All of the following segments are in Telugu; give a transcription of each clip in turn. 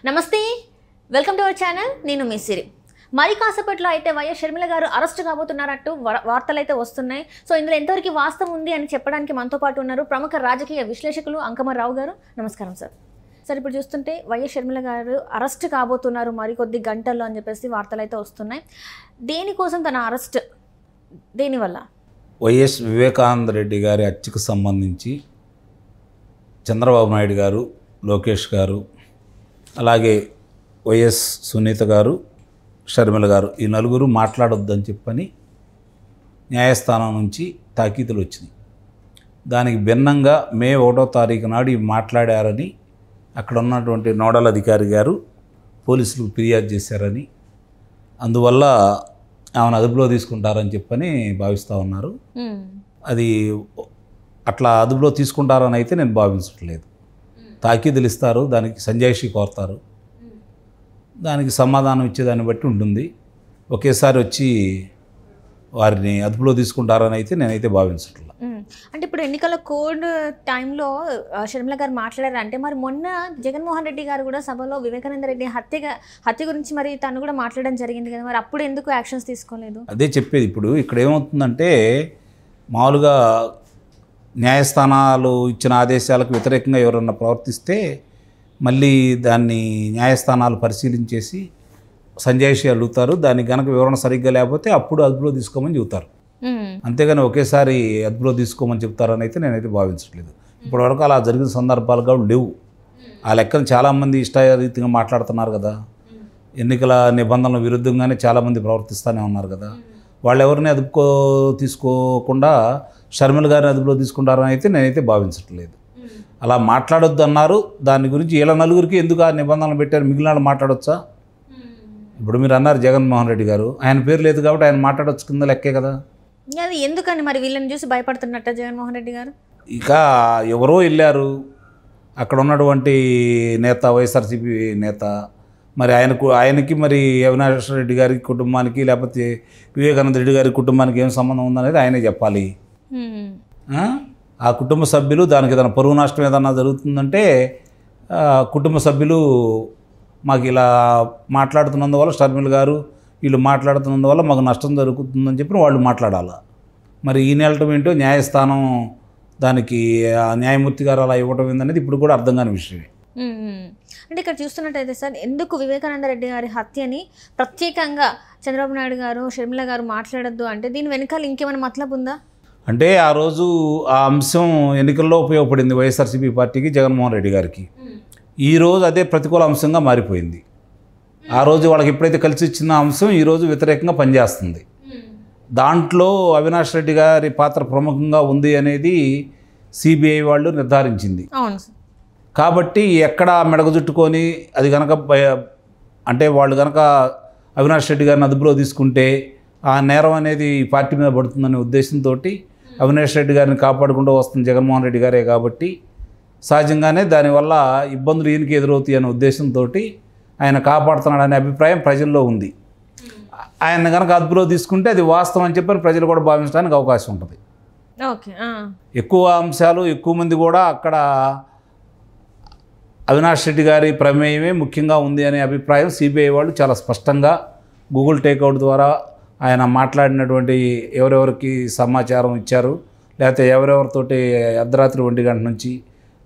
నమస్తే, వెల్కమ్ టు అవర్ ఛానల్. నేను మీ సిరి. మరి కాసేపట్లో అయితే వైఎస్ షర్మిల గారు అరెస్ట్ కాబోతున్నారట్టు వార్తలు అయితే వస్తున్నాయి. సో ఇందులో ఎంతవరకు వాస్తవం ఉంది అని చెప్పడానికి మనతో పాటు ఉన్నారు ప్రముఖ రాజకీయ విశ్లేషకులు అంకమరావు గారు. నమస్కారం సార్. సార్, ఇప్పుడు చూస్తుంటే వైఎస్ షర్మిల గారు అరెస్ట్ కాబోతున్నారు మరికొద్ది గంటల్లో అని చెప్పేసి వార్తలు అయితే వస్తున్నాయి. దేనికోసం తన అరెస్ట్? దేనివల్ల? వైఎస్ వివేకానంద రెడ్డి గారి హత్యకు సంబంధించి చంద్రబాబు నాయుడు గారు, లోకేష్ గారు, అలాగే వైఎస్ సునీత గారు, షర్మిల గారు, ఈ నలుగురు మాట్లాడొద్దని చెప్పని న్యాయస్థానం నుంచి తాకీదులు వచ్చినాయి. దానికి భిన్నంగా మే 1వ తారీఖు నాడు మాట్లాడారని అక్కడ ఉన్నటువంటి నోడల్ అధికారి గారు పోలీసులకు ఫిర్యాదు చేశారని, అందువల్ల ఆమెను అదుపులో తీసుకుంటారని చెప్పని భావిస్తూ ఉన్నారు. అది అట్లా అదుపులో తీసుకుంటారని అయితే నేను భావించట్లేదు. తాకీదులు ఇస్తారు, దానికి సంజాయిషి కోరతారు, దానికి సమాధానం ఇచ్చేదాన్ని బట్టి ఉంటుంది. ఒకేసారి వచ్చి వారిని అదుపులో తీసుకుంటారని అయితే నేనైతే భావించట్లేదు. అంటే ఇప్పుడు ఎన్నికల కోడ్ టైంలో షర్మిల గారు మాట్లాడారు అంటే, మరి మొన్న జగన్మోహన్ రెడ్డి గారు కూడా సభలో వివేకానంద రెడ్డి హత్య గురించి మరి తను కూడా మాట్లాడడం జరిగింది కదా, మరి అప్పుడు ఎందుకు యాక్షన్స్ తీసుకోలేదు? అదే చెప్పేది. ఇప్పుడు ఇక్కడ ఏమవుతుందంటే, మామూలుగా న్యాయస్థానాలు ఇచ్చిన ఆదేశాలకు వ్యతిరేకంగా ఎవరన్నా ప్రవర్తిస్తే మళ్ళీ దాన్ని న్యాయస్థానాలు పరిశీలించేసి సంజాయిషి అడుగుతారు. దానికి కనుక వివరణ సరిగ్గా లేకపోతే అప్పుడు అదుపులో తీసుకోమని చెబుతారు. అంతేగాని ఒకేసారి అదుపులో తీసుకోమని చెప్తారని అయితే నేనైతే భావించట్లేదు. ఇప్పటివరకు అలా జరిగిన సందర్భాలు కూడా లేవు. ఆ లెక్కన చాలామంది ఇష్టారీతిగా మాట్లాడుతున్నారు కదా, ఎన్నికల నిబంధనల విరుద్ధంగానే చాలామంది ప్రవర్తిస్తూనే ఉన్నారు కదా. వాళ్ళు ఎవరిని తీసుకోకుండా షర్మిల గారిని అదుపులో తీసుకుంటారని అయితే నేనైతే భావించట్లేదు. అలా మాట్లాడొద్దు అన్నారు. దాని గురించి వీళ్ళ నలుగురికి ఎందుకు ఆ నిబంధనలు పెట్టారు, మిగిలిన వాళ్ళు మాట్లాడొచ్చా? ఇప్పుడు మీరు అన్నారు జగన్మోహన్ రెడ్డి గారు, ఆయన పేరు లేదు కాబట్టి ఆయన మాట్లాడొచ్చు కింద లెక్కే కదా. అది ఎందుకని మరి వీళ్ళని చూసి భయపడుతున్నట్ట జగన్మోహన్ రెడ్డి గారు? ఇక ఎవరో వెళ్ళారు, అక్కడ ఉన్నటువంటి నేత, వైఎస్ఆర్సీపీ నేత, మరి ఆయనకి మరి అవినాష్ రెడ్డి గారి కుటుంబానికి లేకపోతే వివేకానంద రెడ్డి గారి కుటుంబానికి ఏం సంబంధం ఉందనేది ఆయనే చెప్పాలి. ఆ కుటుంబ సభ్యులు దానికి ఏదైనా పరువు నష్టం ఏదన్నా జరుగుతుందంటే కుటుంబ సభ్యులు మాకు ఇలా మాట్లాడుతున్నందువల్ల, షర్మిల గారు వీళ్ళు మాట్లాడుతున్నందువల్ల మాకు నష్టం జరుగుతుందని చెప్పి వాళ్ళు మాట్లాడాలి. మరి ఈ నెలటం ఏంటో న్యాయస్థానం దానికి న్యాయమూర్తి గారు అలా ఇవ్వటం ఏందనేది ఇప్పుడు కూడా అర్థం కాని విషయమే. అంటే ఇక్కడ చూస్తున్నట్టయితే సార్, ఎందుకు వివేకానంద రెడ్డి గారి హత్యని ప్రత్యేకంగా చంద్రబాబు నాయుడు గారు, షర్మిల గారు మాట్లాడొద్దు అంటే దీని వెనకాల ఇంకేమైనా మతలబు ఉందా? అంటే ఆ రోజు ఆ అంశం ఎన్నికల్లో ఉపయోగపడింది వైఎస్ఆర్సీపీ పార్టీకి, జగన్మోహన్ రెడ్డి గారికి. ఈరోజు అదే ప్రతికూల అంశంగా మారిపోయింది. ఆ రోజు వాళ్ళకి ఎప్పుడైతే కలిసి ఇచ్చిన అంశం ఈరోజు వ్యతిరేకంగా పనిచేస్తుంది. దాంట్లో అవినాష్ రెడ్డి గారి పాత్ర ప్రముఖంగా ఉంది అనేది సిబిఐ వాళ్ళు నిర్ధారించింది. కాబట్టి ఎక్కడ మెడగజుట్టుకొని అది కనుక అంటే వాళ్ళు కనుక అవినాష్ రెడ్డి గారిని అదుపులో తీసుకుంటే ఆ నేరం అనేది పార్టీ మీద పడుతుందనే ఉద్దేశంతో అవినాష్ రెడ్డి గారిని కాపాడుకుంటూ వస్తుంది జగన్మోహన్ రెడ్డి గారే. కాబట్టి సహజంగానే దానివల్ల ఇబ్బందులు ఈయనకి ఎదురవుతాయి అనే ఉద్దేశంతో ఆయన కాపాడుతున్నాడనే అభిప్రాయం ప్రజల్లో ఉంది. ఆయన కనుక అదుపులో తీసుకుంటే అది వాస్తవం అని చెప్పని ప్రజలు కూడా భావించడానికి అవకాశం ఉంటుంది. ఎక్కువ అంశాలు, ఎక్కువ మంది కూడా అక్కడ అవినాష్ రెడ్డి గారి ప్రమేయమే ముఖ్యంగా ఉంది అనే అభిప్రాయం సిబిఐ వాళ్ళు చాలా స్పష్టంగా గూగుల్ టేక్అవుట్ ద్వారా ఆయన మాట్లాడినటువంటి ఎవరెవరికి సమాచారం ఇచ్చారు, లేకపోతే ఎవరెవరితోటి అర్ధరాత్రి 1 గంట నుంచి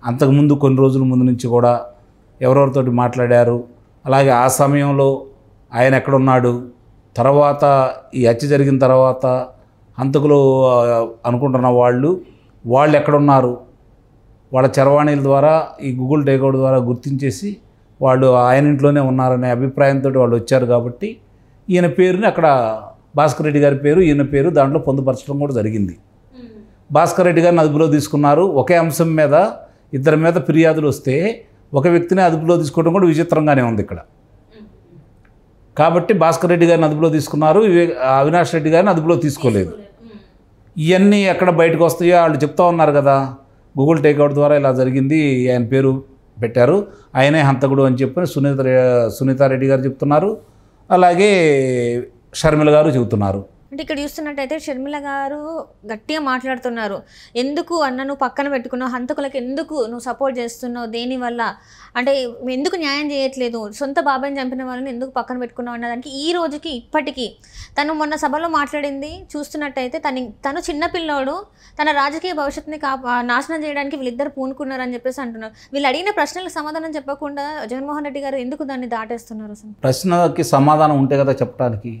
అంతకుముందు కొన్ని రోజుల ముందు నుంచి కూడా ఎవరెవరితోటి మాట్లాడారు, అలాగే ఆ సమయంలో ఆయన ఎక్కడున్నాడు, తర్వాత ఈ హత్య జరిగిన తర్వాత హంతకులు అనుకుంటున్న వాళ్ళు ఎక్కడున్నారు, వాళ్ళ చరవాణీల ద్వారా ఈ గూగుల్ టేక్అవుట్ ద్వారా గుర్తించేసి వాళ్ళు ఆయన ఇంట్లోనే ఉన్నారనే అభిప్రాయంతో వాళ్ళు వచ్చారు. కాబట్టి ఈయన పేరుని అక్కడ భాస్కర్ రెడ్డి గారి పేరు, ఈయన పేరు దాంట్లో పొందుపరచడం కూడా జరిగింది. భాస్కర్ రెడ్డి గారిని అదుపులో తీసుకున్నారు. ఒకే అంశం మీద ఇద్దరి మీద ఫిర్యాదులు వస్తే ఒక వ్యక్తిని అదుపులో తీసుకోవడం కూడా విచిత్రంగానే ఉంది ఇక్కడ. కాబట్టి భాస్కర్ రెడ్డి గారిని అదుపులో తీసుకున్నారు, అవినాష్ రెడ్డి గారిని అదుపులో తీసుకోలేదు. ఇవన్నీ ఎక్కడ బయటకు వస్తాయో వాళ్ళు చెప్తా ఉన్నారు కదా, గూగుల్ టేక్అవుట్ ద్వారా ఇలా జరిగింది, ఆయన పేరు పెట్టారు, ఆయనే హంతకుడు అని చెప్పని సునీతారెడ్డి గారు చెప్తున్నారు, అలాగే షర్మిల గారు చెబుతున్నారు. అంటే ఇక్కడ చూస్తున్నట్టయితే షర్మిల గారు గట్టిగా మాట్లాడుతున్నారు. ఎందుకు అన్న నువ్వు పక్కన పెట్టుకున్నావు, హంతకులకు ఎందుకు నువ్వు సపోర్ట్ చేస్తున్నావు, దేనివల్ల అంటే ఎందుకు న్యాయం చేయట్లేదు, సొంత బాబాయిని చంపిన వాళ్ళని ఎందుకు పక్కన పెట్టుకున్నావు అన్నదానికి ఈ రోజుకి ఇప్పటికీ తను మొన్న సభలో మాట్లాడింది చూస్తున్నట్టయితే తను చిన్నపిల్లోడు, తన రాజకీయ భవిష్యత్తుని నాశనం చేయడానికి వీళ్ళిద్దరు పూనుకున్నారని చెప్పేసి అంటున్నారు. వీళ్ళు అడిగిన ప్రశ్నలకు సమాధానం చెప్పకుండా జగన్మోహన్ రెడ్డి గారు ఎందుకు దాన్ని దాటేస్తున్నారు? అసలు ప్రశ్నకి సమాధానం ఉంటే కదా చెప్పడానికి.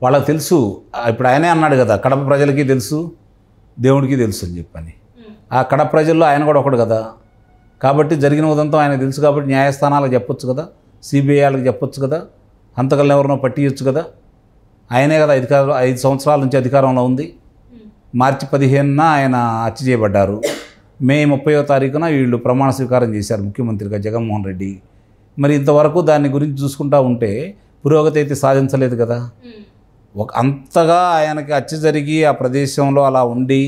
వాళ్ళకి తెలుసు. ఇప్పుడు ఆయనే అన్నాడు కదా, కడప ప్రజలకి తెలుసు, దేవుడికి తెలుసు అని చెప్పని. ఆ కడప ప్రజల్లో ఆయన కూడా ఒకడు కదా. కాబట్టి జరిగిన ఉదంతం ఆయనకు తెలుసు కాబట్టి న్యాయస్థానాలకు చెప్పొచ్చు కదా, సిబిఐ వాళ్ళకి చెప్పొచ్చు కదా, హంతకులను ఎవరినో పట్టియొచ్చు కదా. ఆయనే కదా 5 సంవత్సరాల నుంచి అధికారంలో ఉంది. మార్చి 15న ఆయన హత్య చేయబడ్డారు. మే 30వ తారీఖున వీళ్ళు ప్రమాణ స్వీకారం చేశారు ముఖ్యమంత్రిగా జగన్మోహన్ రెడ్డి. మరి ఇంతవరకు దాని గురించి చూసుకుంటా ఉంటే పురోగతి అయితే సాధించలేదు కదా. అంతగా ఆయనకి హత్య జరిగి ఆ ప్రదేశంలో అలా ఉండి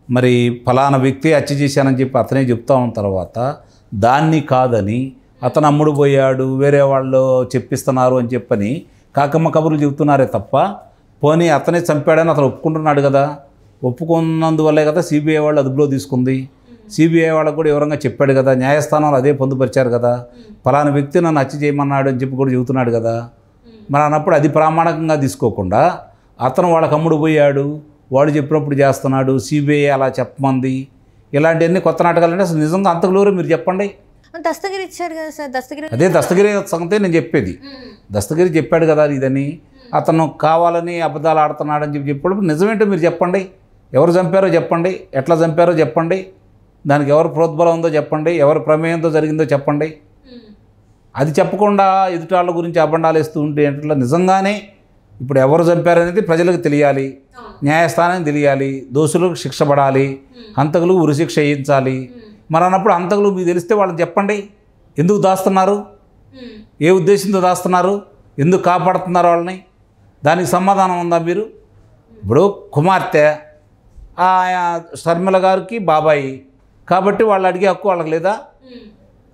మరి ఫలానా వ్యక్తి హత్య చేశానని చెప్పి అతనే చెప్తా ఉన్న తర్వాత దాన్ని కాదని అతను అమ్ముడు పోయాడు, వేరే వాళ్ళు చెప్పిస్తున్నారు అని చెప్పని కాకమ్మ కబుర్లు చెబుతున్నారే తప్ప, పోనీ అతనే చంపాడని అతను ఒప్పుకుంటున్నాడు కదా. ఒప్పుకున్నందువల్లే కదా సిబిఐ వాళ్ళు అదుపులో తీసుకుంది. సిబిఐ వాళ్ళకు కూడా వివరంగా చెప్పాడు కదా, న్యాయస్థానంలో అదే పొందుపరిచారు కదా, ఫలానా వ్యక్తి నన్ను హత్య చేయమన్నాడు అని చెప్పి కూడా చెబుతున్నాడు కదా. మరి అన్నప్పుడు అది ప్రామాణికంగా తీసుకోకుండా అతను వాళ్ళకి అమ్ముడు పోయాడు, వాడు చెప్పినప్పుడు చేస్తున్నాడు, సిబిఐ అలా చెప్పమంది, ఇలాంటివన్నీ కొత్త నాటకాలంటే అసలు నిజంగా అంతకులోరు మీరు చెప్పండి. దస్తగిరి ఇచ్చారు కదా సార్, అదే దస్తగిరి సంగతే నేను చెప్పేది. దస్తగిరి చెప్పాడు కదా ఇదని, అతను కావాలని అబద్ధాలు ఆడుతున్నాడని చెప్పి చెప్పినప్పుడు నిజమేంటో మీరు చెప్పండి. ఎవరు చంపారో చెప్పండి, ఎట్లా చంపారో చెప్పండి, దానికి ఎవరు ప్రోద్బలం ఉందో చెప్పండి, ఎవరు ప్రమేయంతో జరిగిందో చెప్పండి. అది చెప్పకుండా ఎదుటాళ్ళ గురించి అబండాలు వేస్తూ ఉంటే ఎట్లా? నిజంగానే ఇప్పుడు ఎవరు చంపారనేది ప్రజలకు తెలియాలి, న్యాయస్థానానికి తెలియాలి, దోషులకు శిక్ష పడాలి, హంతకులకు ఉరిశిక్ష వేయించాలి. మరి అన్నప్పుడు హంతకులు మీకు తెలిస్తే వాళ్ళని చెప్పండి. ఎందుకు దాస్తున్నారు, ఏ ఉద్దేశంతో దాస్తున్నారు, ఎందుకు కాపాడుతున్నారు వాళ్ళని, దానికి సమాధానం ఉందా మీరు? ఇప్పుడు కుమార్తె షర్మిల గారికి బాబాయి కాబట్టి వాళ్ళు అడిగే హక్కు వాళ్ళకి లేదా?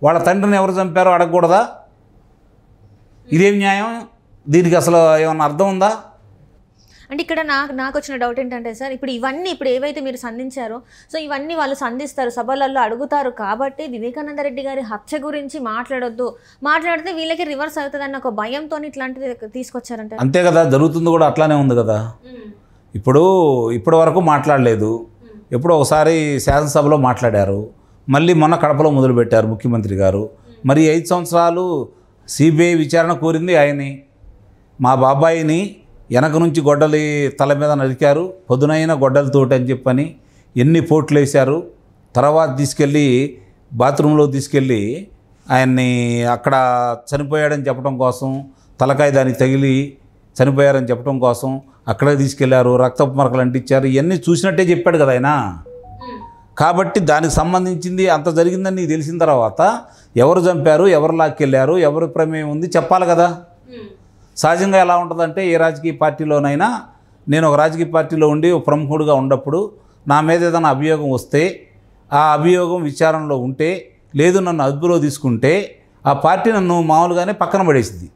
వాళ్ళ తండ్రిని ఎవరు చంపారో అడగకూడదా? ఇదేం న్యాయం? దీనికి అసలు ఏమన్నా అర్థం ఉందా? అంటే ఇక్కడ నాకు వచ్చిన డౌట్ ఏంటంటే సార్, ఇప్పుడు ఏవైతే మీరు సంధించారో, సో ఇవన్నీ వాళ్ళు సంధిస్తారు, సభలలో అడుగుతారు కాబట్టి వివేకానంద రెడ్డి గారి హత్య గురించి మాట్లాడితే వీళ్ళకి రివర్స్ అవుతుందన్న ఒక భయంతో ఇట్లాంటిది తీసుకొచ్చారంటే అంతే కదా. జరుగుతుంది కూడా అట్లానే ఉంది కదా. ఇప్పటి వరకు మాట్లాడలేదు, ఎప్పుడో ఒకసారి శాసనసభలో మాట్లాడారు, మళ్ళీ మొన్న కడపలో మొదలుపెట్టారు ముఖ్యమంత్రి గారు. మరి 5 సంవత్సరాలు సిబిఐ విచారణ కోరింది ఆయన్ని. మా బాబాయిని వెనక నుంచి గొడ్డలి తల మీద నరికారు, పొదునైన గొడ్డలతోటి అని చెప్పని ఎన్ని పోట్లు వేశారు. తర్వాత తీసుకెళ్ళి బాత్రూంలో తీసుకెళ్ళి ఆయన్ని అక్కడ చనిపోయాడని చెప్పడం కోసం, తలకాయ దానికి తగిలి చనిపోయారని చెప్పడం కోసం అక్కడే తీసుకెళ్లారు, రక్తపు మరకలు అంటించారు. ఇవన్నీ చూసినట్టే చెప్పాడు కదా ఆయన. కాబట్టి దానికి సంబంధించింది అంత జరిగిందని నీకు తెలిసిన తర్వాత ఎవరు చంపారు, ఎవరు లాక్కెళ్ళారు, ఎవరు ప్రమేయం ఉంది చెప్పాలి కదా. సహజంగా ఎలా ఉంటుందంటే, ఏ రాజకీయ పార్టీలోనైనా నేను ఒక రాజకీయ పార్టీలో ఉండి ఒక ప్రముఖుడుగా ఉన్నప్పుడు నా మీద ఏదైనా అభియోగం వస్తే, ఆ అభియోగం విచారణలో ఉంటే, లేదు నన్ను అదుపులో తీసుకుంటే ఆ పార్టీ నన్ను మామూలుగానే పక్కన పడేసింది.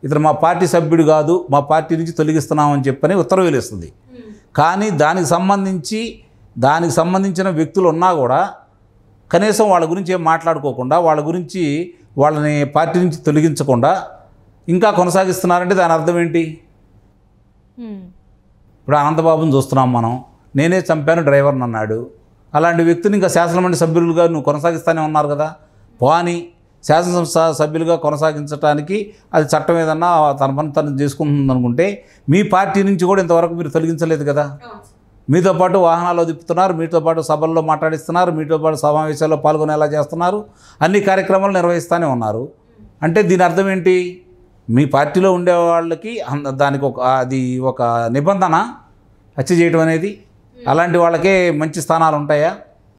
ఇతను మా పార్టీ సభ్యుడు కాదు, మా పార్టీ నుంచి తొలగిస్తున్నామని చెప్పని ఉత్తర్వు వేస్తుంది. కానీ దానికి సంబంధించిన వ్యక్తులు ఉన్నా కూడా కనీసం వాళ్ళ గురించి ఏం మాట్లాడుకోకుండా, వాళ్ళ గురించి వాళ్ళని పార్టీ నుంచి తొలగించకుండా ఇంకా కొనసాగిస్తున్నారంటే దాని అర్థం ఏంటి? ఇప్పుడు అనంతబాబుని చూస్తున్నాం మనం, నేనే చంపాను డ్రైవర్ని అన్నాడు. అలాంటి వ్యక్తిని ఇంకా శాసనమండలి సభ్యులుగా నువ్వు కొనసాగిస్తూనే ఉన్నారు కదా. పోనీ శాసనసభ సభ్యులుగా కొనసాగించడానికి అది చట్టం ఏదన్నా తన పని తను చేసుకుంటుంది అనుకుంటే, మీ పార్టీ నుంచి కూడా ఇంతవరకు మీరు తొలగించలేదు కదా. మీతో పాటు వాహనాల్లో తిప్పుతున్నారు, మీతో పాటు సభల్లో మాట్లాడిస్తున్నారు, మీతో పాటు సమావేశాల్లో పాల్గొనేలా చేస్తున్నారు, అన్ని కార్యక్రమాలు నిర్వహిస్తూనే ఉన్నారు. అంటే దీని అర్థం ఏంటి? మీ పార్టీలో ఉండే వాళ్ళకి దానికి ఒక నిబంధన హత్య చేయడం అనేది. అలాంటి వాళ్ళకే మంచి స్థానాలు ఉంటాయా?